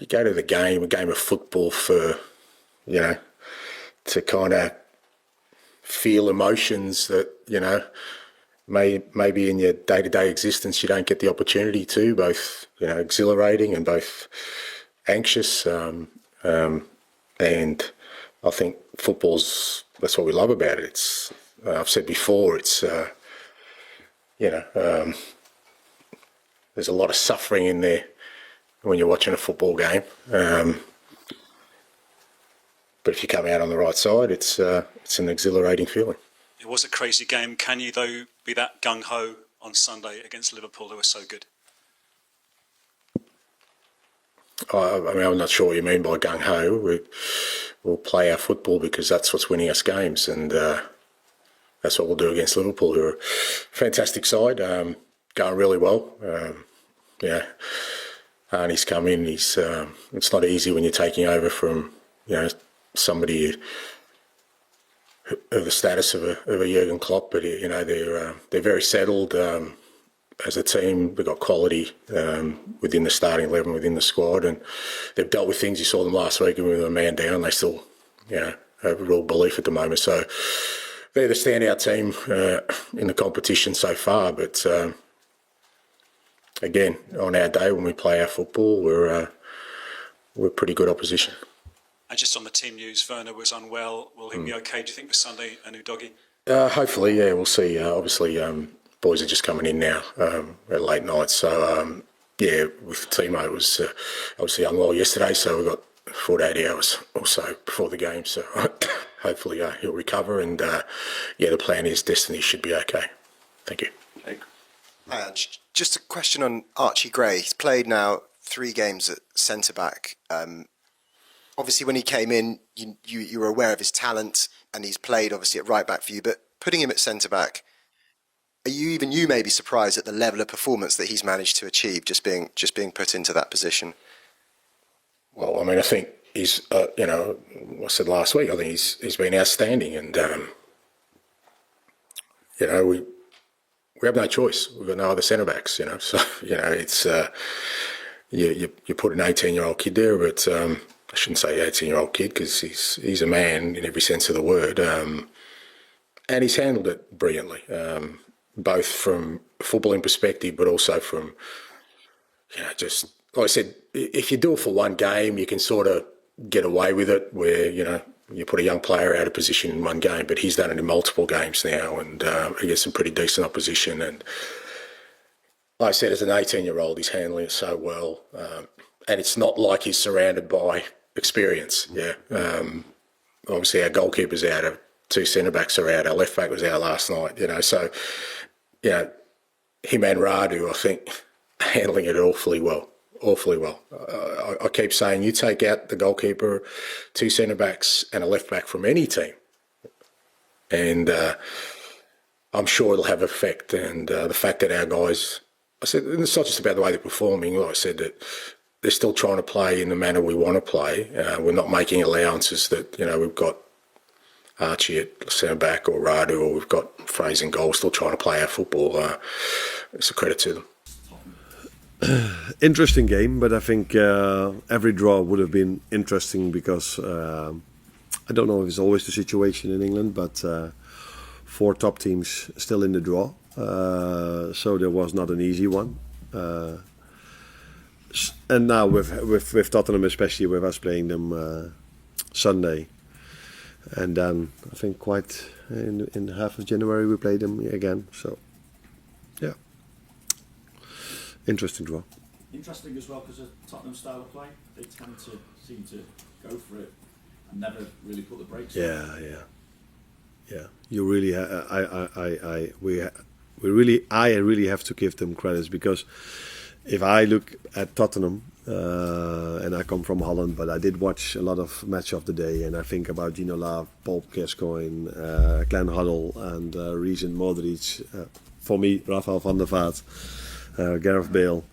you go to a game of football for, to kind of feel emotions that, maybe in your day-to-day existence you don't get the opportunity to, both, exhilarating and both anxious. And I think that's what we love about it. It's, I've said before, it's, there's a lot of suffering in there when you're watching a football game. But if you come out on the right side, it's an exhilarating feeling. It was a crazy game. Can you, though, be that gung-ho on Sunday against Liverpool, who were so good? I'm not sure what you mean by gung-ho. We'll play our football because that's what's winning us games, and that's what we'll do against Liverpool, who are a fantastic side, going really well. Arnie's come in. It's not easy when you're taking over from, somebody of the status of a Jurgen Klopp, but they're very settled as a team. They've got quality within the starting 11, within the squad, and they've dealt with things. You saw them last week, and with a man down, they still have a real belief at the moment. So they're the standout team in the competition so far. But again, on our day when we play our football, we're pretty good opposition. And just on the team news, Werner was unwell. Will he be okay, do you think, for Sunday, a new doggy? Hopefully, yeah, we'll see. Obviously, boys are just coming in now at late night. So, with Timo, it was obviously unwell yesterday, so we've got 48 hours or so before the game. So hopefully he'll recover, and, the plan is Destiny should be okay. Thank you. Hi, just a question on Archie Gray. He's played now 3 games at centre-back. Obviously, when he came in, you were aware of his talent, and he's played obviously at right back for you. But putting him at centre back, are you maybe surprised at the level of performance that he's managed to achieve just being put into that position? Well, I mean, I think he's I said last week, I think he's been outstanding, and we have no choice. We've got no other centre backs, So it's you put an 18-year-old kid there, but. I shouldn't say 18-year-old kid because he's a man in every sense of the word, and he's handled it brilliantly, both from a footballing perspective, but also from, just like I said, if you do it for one game, you can sort of get away with it, where you put a young player out of position in one game, but he's done it in multiple games now, and he gets some pretty decent opposition. And like I said, as an 18-year-old, he's handling it so well, and it's not like he's surrounded by experience. Obviously our goalkeeper's out, our 2 centre-backs are out, our left-back was out last night, so him and Radu, I think, handling it awfully well. I keep saying, you take out the goalkeeper, 2 centre-backs and a left-back from any team, and I'm sure it'll have effect. And the fact that our guys, I said, and it's not just about the way they're performing, like I said, that they're still trying to play in the manner we want to play. We're not making allowances that, we've got Archie at centre-back or Radu, or we've got Fraser in goal still trying to play our football. It's a credit to them. Interesting game, but I think every draw would have been interesting because I don't know if it's always the situation in England, but 4 top teams still in the draw. So there was not an easy one. And now with Tottenham, especially with us playing them Sunday, and then I think quite in half of January we play them again. So yeah, interesting draw. Interesting as well because of Tottenham style of play, they tend to seem to go for it and never really put the brakes on. Yeah. You really, I really have to give them credits, because if I look at Tottenham, and I come from Holland, but I did watch a lot of Match of the Day, and I think about Gino Lav, Paul Gascoigne, Glenn Hoddle, and Reece and Modric. For me, Rafael van der Vaart, Gareth Bale.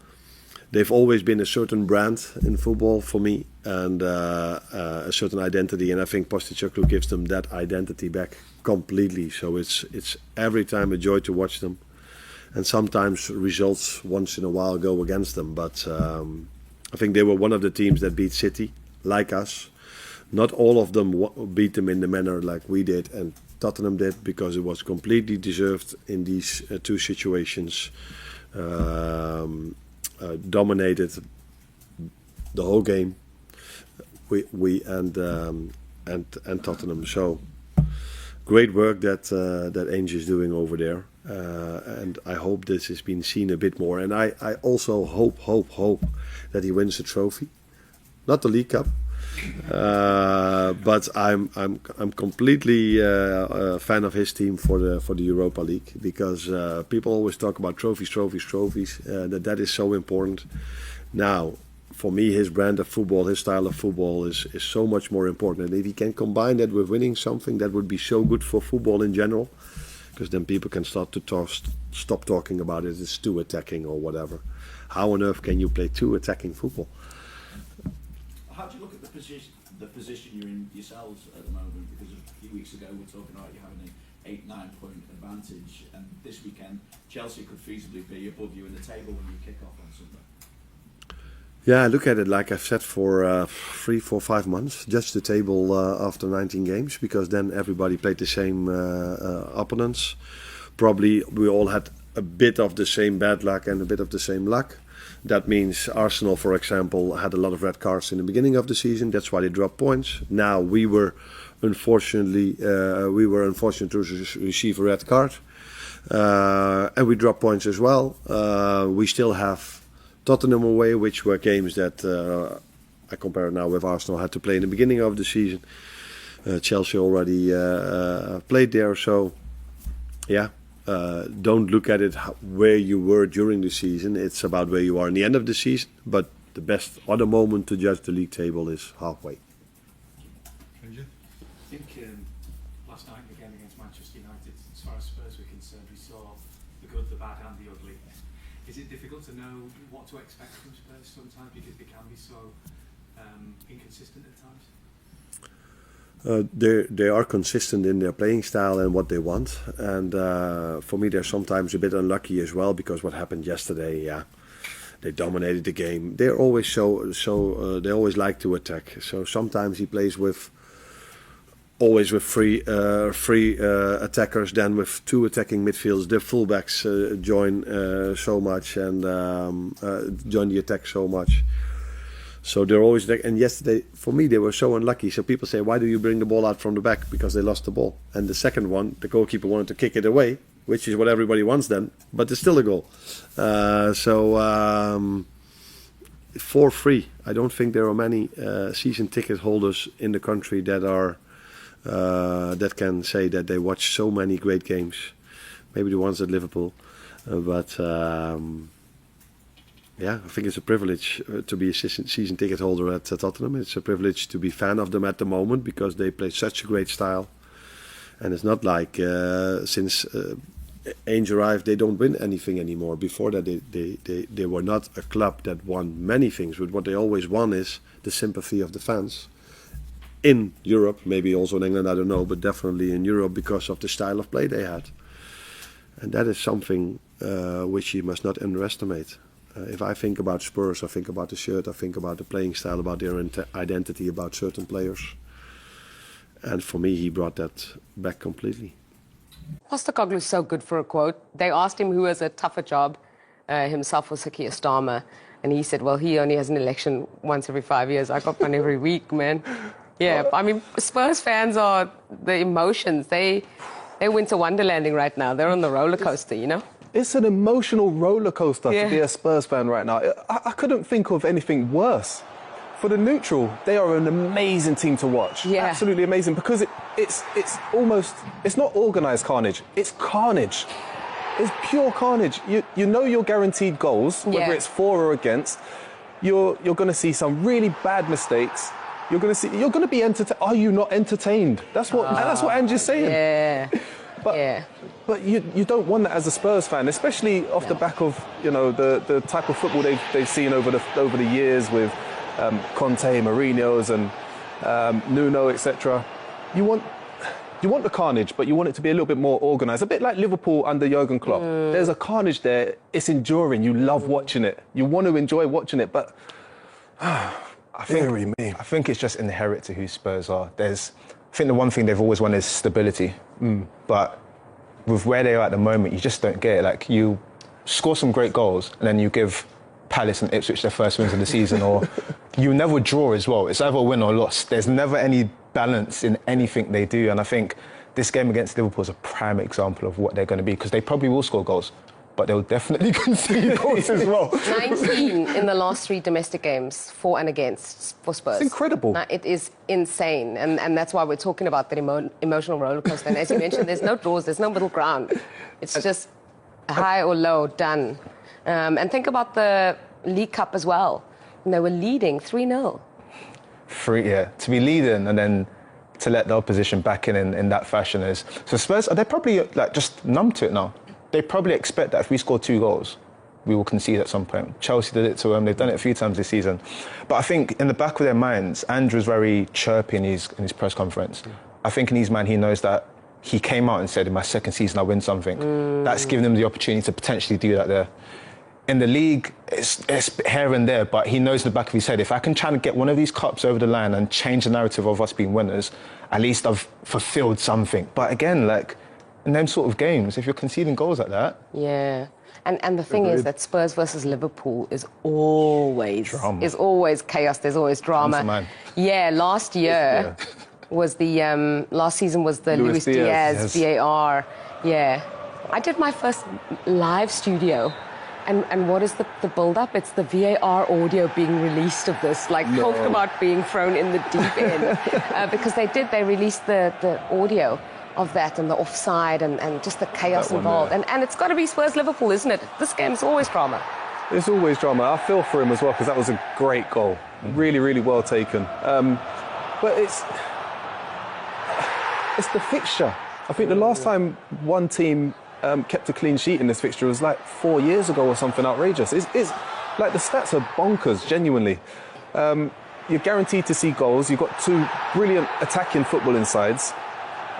They've always been a certain brand in football for me, and a certain identity, and I think Postecoglou gives them that identity back completely. So it's every time a joy to watch them. And sometimes results once in a while go against them, but I think they were one of the teams that beat City, like us. Not all of them beat them in the manner like we did and Tottenham did, because it was completely deserved in these two situations. Dominated the whole game. We and Tottenham. So great work that Ainge is doing over there, and I hope this has been seen a bit more. And I also hope that he wins the trophy, not the League Cup. But I'm completely a fan of his team for the Europa League, because people always talk about trophies. That is so important. Now, for me, his brand of football, his style of football is so much more important. And if he can combine that with winning something, that would be so good for football in general, because then people can stop talking about it as too attacking or whatever. How on earth can you play too attacking football? How do you look at the position you're in yourselves at the moment? Because a few weeks ago we were talking about you having an 8-9 point advantage, and this weekend Chelsea could feasibly be above you in the table when you kick off on Sunday. Yeah, I look at it like I've said for 3, 4, 5 months. Judge the table after 19 games, because then everybody played the same opponents. Probably we all had a bit of the same bad luck and a bit of the same luck. That means Arsenal, for example, had a lot of red cards in the beginning of the season. That's why they dropped points. Now we were unfortunate to receive a red card, and we dropped points as well. We still have Tottenham away, which were games that I compare it now with Arsenal had to play in the beginning of the season. Chelsea already played there, so yeah. Don't look at it where you were during the season. It's about where you are in the end of the season. But the best other moment to judge the league table is halfway. I think last night again against Manchester United, as far as Spurs were concerned, we saw the good, the bad and the ugly. Is it difficult to know what to expect from Spurs sometimes, because they can be so inconsistent at times? They are consistent in their playing style and what they want, and for me they're sometimes a bit unlucky as well, because what happened yesterday, they dominated the game. They're always they always like to attack. So sometimes he plays with three attackers, then with 2 attacking midfields. The fullbacks join so much and join the attack so much. So they're always there. And yesterday, for me, they were so unlucky. So people say, why do you bring the ball out from the back? Because they lost the ball. And the second one, the goalkeeper wanted to kick it away, which is what everybody wants then. But it's still a goal. For free, I don't think there are many season ticket holders in the country that are that can say that they watch so many great games. Maybe the ones at Liverpool. Yeah, I think it's a privilege to be a season ticket holder at Tottenham. It's a privilege to be fan of them at the moment, because they play such a great style. And it's not like since Ainge arrived, they don't win anything anymore. Before that, they were not a club that won many things. But what they always won is the sympathy of the fans. In Europe, maybe also in England, I don't know, but definitely in Europe, because of the style of play they had. And that is something which you must not underestimate. If I think about Spurs, I think about the shirt, I think about the playing style, about their identity, about certain players. And for me, he brought that back completely. Postecoglou is so good for a quote. They asked him who has a tougher job, himself or Keir Starmer, and he said, well, he only has an election once every 5 years. I got one every week, man. Yeah, I mean, Spurs fans are the emotions. They winter wonderlanding right now. They're on the roller coaster, you know? It's an emotional roller coaster to be a Spurs fan right now. I couldn't think of anything worse. For the neutral, they are an amazing team to watch. Yeah. Absolutely amazing, because it's not organised carnage. It's carnage. It's pure carnage. You know you're guaranteed goals, whether it's for or against. You're going to see some really bad mistakes. You're going to be entertained. Are you not entertained? That's what Ange's saying. Yeah. But you don't want that as a Spurs fan, especially off the back of the type of football they've seen over the years with Conte, Mourinho's, and Nuno, etc. You want the carnage, but you want it to be a little bit more organised, a bit like Liverpool under Jurgen Klopp. There's a carnage there. It's enduring. You love watching it. You want to enjoy watching it, but I think it's just inherent to who Spurs are. I think the one thing they've always wanted is stability. But with where they are at the moment, you just don't get it. Like, you score some great goals and then you give Palace and Ipswich their first wins of the season, or you never draw as well. It's either win or loss. There's never any balance in anything they do. And I think this game against Liverpool is a prime example of what they're going to be, because they probably will score goals, but they'll definitely concede goals as well. 19 in the last 3 domestic games, for and against, for Spurs. It's incredible. Now, it is insane, and that's why we're talking about that emotional roller coaster. And as you mentioned, there's no draws, there's no middle ground. It's just high or low, done. And think about the League Cup as well. And they were leading 3-0. To be leading and then to let the opposition back in that fashion is... So Spurs, they're probably like just numb to it now. They probably expect that if we score 2 goals, we will concede at some point. Chelsea did it to them. They've done it a few times this season. But I think in the back of their minds, Andrew's very chirpy in his press conference. I think in his mind, he knows that he came out and said, in my second season, I win something. That's given him the opportunity to potentially do that there. In the league, it's here and there, but he knows in the back of his head, if I can try and get one of these cups over the line and change the narrative of us being winners, at least I've fulfilled something. But again, like, in them sort of games, if you're conceding goals like that... Yeah. And the thing is that Spurs versus Liverpool is always drama. Is always chaos. There's always drama. Yeah, last year was the last season was the Luis Diaz VAR. Yeah, I did my first live studio. And what is the build-up? It's the VAR audio being released of this. Like, talk about being thrown in the deep end. Because they released the audio of that and the offside and just the chaos involved. And it's got to be Spurs-Liverpool, isn't it? This game's always drama. It's always drama. I feel for him as well, because that was a great goal. Really, really well taken. But it's the fixture. I think the last time one team kept a clean sheet in this fixture was like 4 years ago or something outrageous. It's like, the stats are bonkers, genuinely. You're guaranteed to see goals. You've got 2 brilliant attacking footballing sides.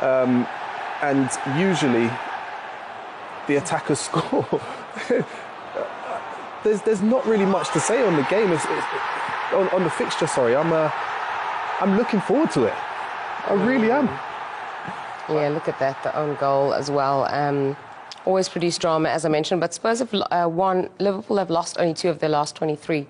And usually the attackers score. There's not really much to say on the game. On the fixture, sorry. I'm looking forward to it. I really am. Yeah, look at that, the own goal as well. Always produce drama, as I mentioned, but Spurs have won. Liverpool have lost only 2 of their last 23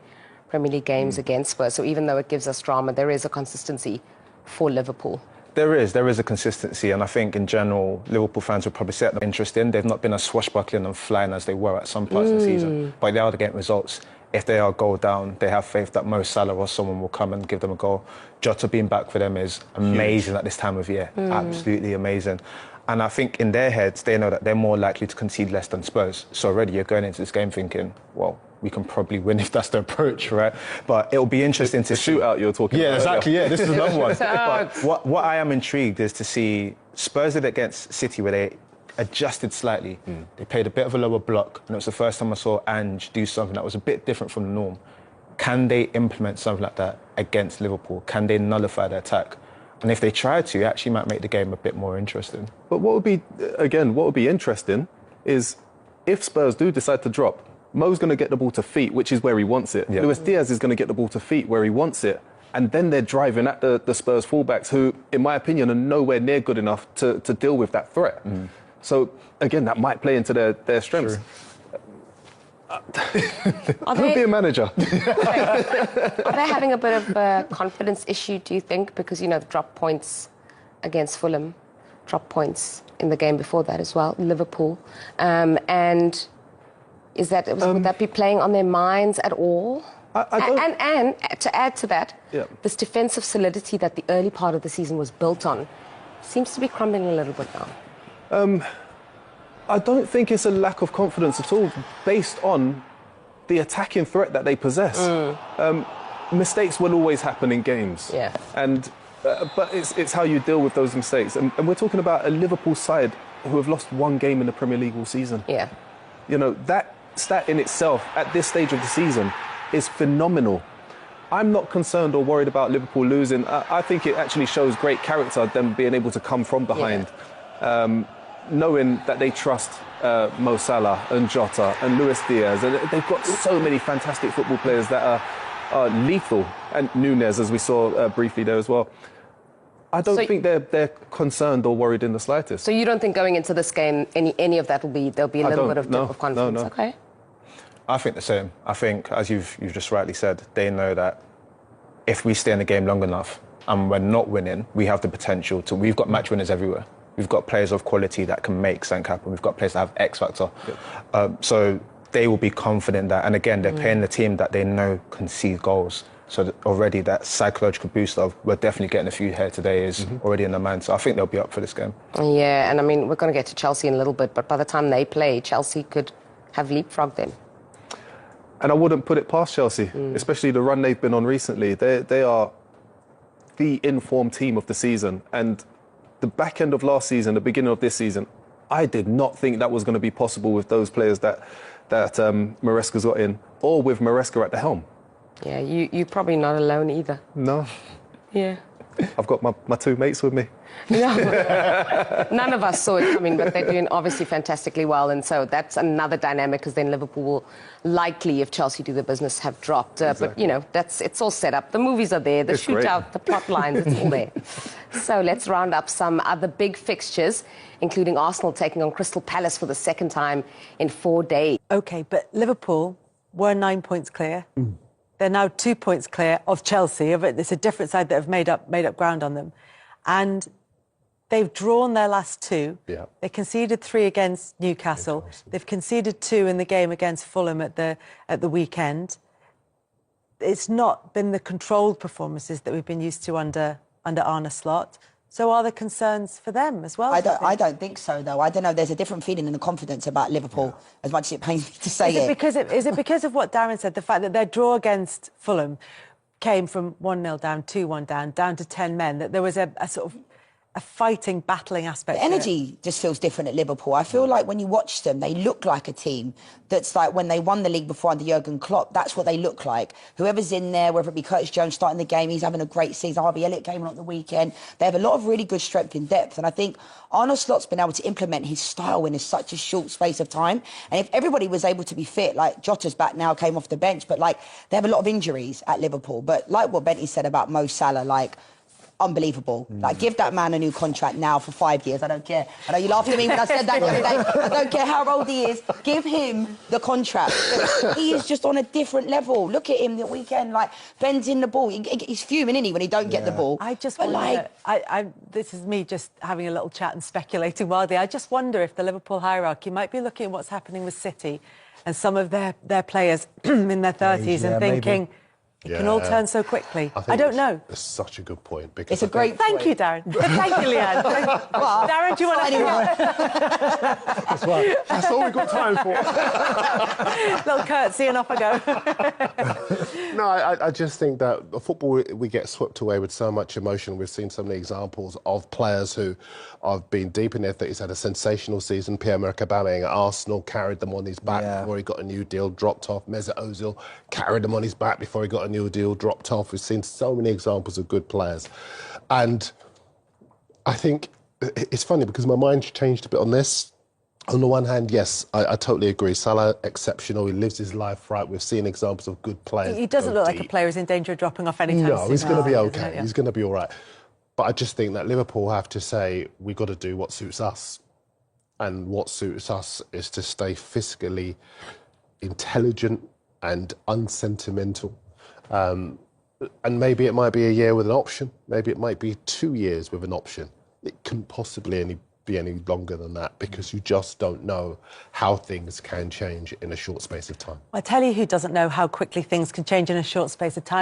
Premier League games against Spurs. So even though it gives us drama, there is a consistency for Liverpool. There is a consistency, and I think in general, Liverpool fans would probably set them interest in. They've not been as swashbuckling and flying as they were at some parts of the season, but they are getting results. If they are goal down, they have faith that Mo Salah or someone will come and give them a goal. Jota being back for them is amazing at this time of year, absolutely amazing. And I think in their heads, they know that they're more likely to concede less than Spurs. So already you're going into this game thinking, well, we can probably win if that's the approach, right? But it'll be interesting to see. Shootout you're talking about. Yeah, exactly. Yeah, this is another one. But what I am intrigued is to see Spurs did against City, where they adjusted slightly. They played a bit of a lower block, and it was the first time I saw Ange do something that was a bit different from the norm. Can they implement something like that against Liverpool? Can they nullify their attack? And if they try to, it actually might make the game a bit more interesting. But what would be interesting is if Spurs do decide to drop, Mo's going to get the ball to feet, which is where he wants it. Yeah. Luis Diaz is going to get the ball to feet where he wants it. And then they're driving at the Spurs fullbacks, who, in my opinion, are nowhere near good enough to deal with that threat. So, again, that might play into their strengths. Who'd be a manager? Are they having a bit of a confidence issue, do you think? Because, you know, the drop points against Fulham, drop points in the game before that as well, Liverpool. And would that be playing on their minds at all? And to add to that, this defensive solidity that the early part of the season was built on seems to be crumbling a little bit now. I don't think it's a lack of confidence at all, based on the attacking threat that they possess. Mistakes will always happen in games. Yeah. But it's how you deal with those mistakes. And we're talking about a Liverpool side who have lost 1 game in the Premier League all season. Yeah. You know, that stat in itself, at this stage of the season, is phenomenal. I'm not concerned or worried about Liverpool losing. I think it actually shows great character, them being able to come from behind. Knowing that they trust Mo Salah and Jota and Luis Diaz, and they've got so many fantastic football players that are are lethal. And Nunes, as we saw briefly there as well. I don't think they're concerned or worried in the slightest. So you don't think going into this game, any of that there'll be a little bit of dip of confidence? No. Okay. I think the same. I think, as you've just rightly said, they know that if we stay in the game long enough and we're not winning, we have the potential to. We've got match winners everywhere. We've got players of quality that can make something happen. We've got players that have X factor. So they will be confident that, and again, they're playing the team that they know concede goals. So that already that psychological boost of we're definitely getting a few here today is already in the mind. So I think they'll be up for this game. Yeah, and I mean, we're going to get to Chelsea in a little bit, but by the time they play, Chelsea could have leapfrogged them. And I wouldn't put it past Chelsea, especially the run they've been on recently. They are the informed team of the season. And the back end of last season, the beginning of this season, I did not think that was going to be possible with those players that Maresca's got in, or with Maresca at the helm. Yeah, you're probably not alone either. No. Yeah. I've got my two mates with me. No, none of us saw it coming, but they're doing obviously fantastically well. And so that's another dynamic, because then Liverpool will likely, if Chelsea do the business, have dropped. But, you know, it's all set up. The movies are there, the shootout, the plot lines, it's all there. So let's round up some other big fixtures, including Arsenal taking on Crystal Palace for the second time in 4 days. OK, but Liverpool were 9 points clear. They're now 2 points clear of Chelsea. It's a different side that have made up ground on them. And they've drawn their last two. Yeah. They conceded 3 against Newcastle. They've conceded 2 in the game against Fulham at the weekend. It's not been the controlled performances that we've been used to under Arne Slot. So are there concerns for them as well? I don't think so, though. I don't know. There's a different feeling and a confidence about Liverpool, as much as it pains me to say it. Is it because of what Darren said, the fact that their draw against Fulham came from 1-0 down, 2-1 down to 10 men, that there was a sort of a fighting, battling aspect? The energy just feels different at Liverpool. I feel like when you watch them, they look like a team that's like when they won the league before under Jurgen Klopp, that's what they look like. Whoever's in there, whether it be Curtis Jones starting the game, he's having a great season. Harvey Elliott came on at the weekend. They have a lot of really good strength in depth. And I think Arne Slot's been able to implement his style in such a short space of time. And if everybody was able to be fit, like Jota's back now, came off the bench, but like they have a lot of injuries at Liverpool. But like what Benty said about Mo Salah, like, unbelievable. Like, give that man a new contract now for 5 years. I don't care. I know you laughed at me when I said that the other day. I don't care how old he is. Give him the contract. He is just on a different level. Look at him the weekend, like, bends in the ball. He's fuming, isn't he, when he don't get the ball? I just wonder, this is me just having a little chat and speculating wildly. I just wonder if the Liverpool hierarchy might be looking at what's happening with City and some of their players in their 30s and thinking... Maybe. It can all turn so quickly. I don't know. It's such a good point. Because it's a great point. Thank you, Darren. Thank you, Leanne. Darren, do you want to... That's right. That's all we've got time for. Little curtsy and off I go. No, I just think that football, we get swept away with so much emotion. We've seen so many examples of players who have been deep in their 30s, had a sensational season. Pierre-Emerick Aubameyang at Arsenal carried them on his back before he got a new deal, dropped off. Mesut Ozil carried them on his back before he got a new deal, dropped off. We've seen so many examples of good players. And I think it's funny because my mind changed a bit on this. On the one hand, yes, I totally agree. Salah, exceptional. He lives his life right. We've seen examples of good players. He doesn't look like a player who's in danger of dropping off anytime soon. No, he's going to be okay. He's going to be all right. But I just think that Liverpool have to say, we've got to do what suits us. And what suits us is to stay fiscally intelligent and unsentimental. And maybe it might be a year with an option. Maybe it might be 2 years with an option. It couldn't possibly be any longer than that because you just don't know how things can change in a short space of time. I tell you who doesn't know how quickly things can change in a short space of time.